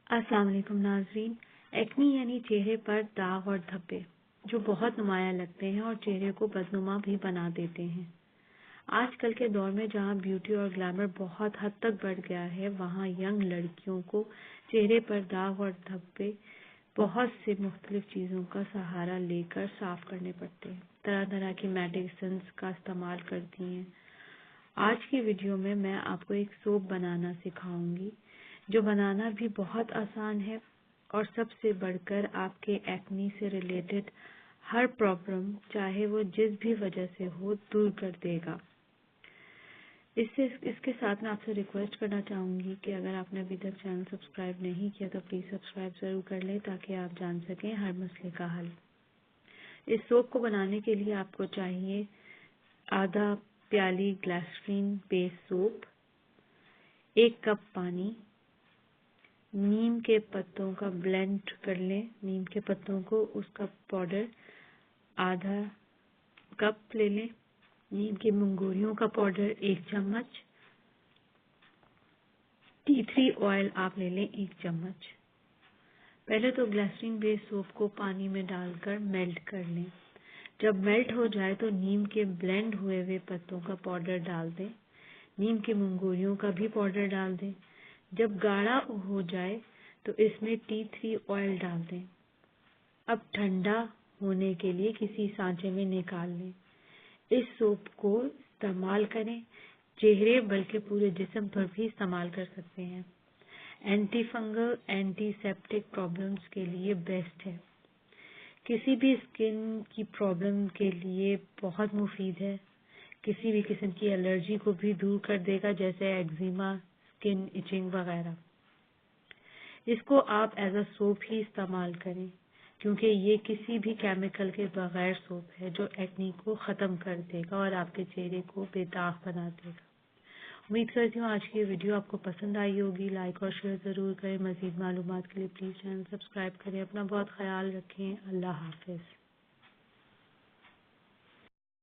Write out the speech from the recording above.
السلام علیکم ناظرین. ایکنی یعنی چہرے پر داغ اور دھبے جو بہت نمایاں لگتے ہیں اور چہرے کو بدنما بھی بنا دیتے ہیں. آج کل کے دور میں جہاں بیوٹی اور گلیمر بہت حد تک بڑھ گیا ہے، وہاں ینگ لڑکیوں کو چہرے پر داغ اور دھبے بہت سے مختلف چیزوں کا سہارا لے کر صاف کرنے پڑتے ہیں. طرح طرح کی میڈیسنز کا استعمال کرتی ہیں. آج کی ویڈیو میں آپ کو ایک سوپ بنانا سکھاؤں گی جو بنانا بھی بہت آسان ہے اور سب سے بڑھ کر آپ کے ایکنی سے ریلیٹڈ ہر پرابلم، چاہے وہ جس بھی وجہ سے ہو، دور کر دے گا. اس کے ساتھ میں آپ سے ریکویسٹ کرنا چاہوں گی کہ اگر آپ نے ابھی تک چینل سبسکرائب نہیں کیا تو پلیز سبسکرائب ضرور کر لیں تاکہ آپ جان سکیں ہر مسئلے کا حل. اس سوپ کو بنانے کے لیے آپ کو چاہیے آدھا پیالی گلیسرین بیس سوپ، 1 کپ پانی، نیم کے پتوں کا بلینڈ کر لیں. نیم کے پتوں کو اس کا پاؤڈر آدھا کپ لے لیں. نیم کی منگوریوں کا پاؤڈر 1 چمچ. ٹی 3 آئل آپ لے لیں 1 چمچ. پہلے تو گلیسرین بیس سوپ کو پانی میں ڈال کر میلٹ کر لیں. جب میلٹ ہو جائے تو نیم کے بلینڈ ہوئے پتوں کا پاؤڈر ڈال دیں. نیم کی منگوریوں کا بھی پاؤڈر ڈال دیں. جب گاڑھا ہو جائے تو اس میں ٹی 3 آئل ڈال دیں. اب ٹھنڈا ہونے کے لیے کسی سانچے میں نکال لیں. اس سوپ کو استعمال کریں. چہرے بلکہ پورے جسم پر بھی استعمال کر سکتے ہیں. Antifungal antiseptic problems کے لیے بیسٹ ہے. کسی بھی اسکن کی پرابلم کے لیے بہت مفید ہے. کسی بھی قسم کی الرجی کو بھی دور کر دے گا، جیسے ایگزیما، اسکن ایچنگ وغیرہ. اس کو آپ ایز اے سوپ ہی استعمال کریں کیونکہ یہ کسی بھی کیمیکل کے بغیر سوپ ہے جو ایکنی کو ختم کر دے گا اور آپ کے چہرے کو بے داغ بنا دے گا. امید کرتی ہوں آج کی ویڈیو آپ کو پسند آئی ہوگی. لائک اور شیئر ضرور کریں. مزید معلومات کے لیے پلیز چینل سبسکرائب کریں. اپنا بہت خیال رکھیں. اللہ حافظ.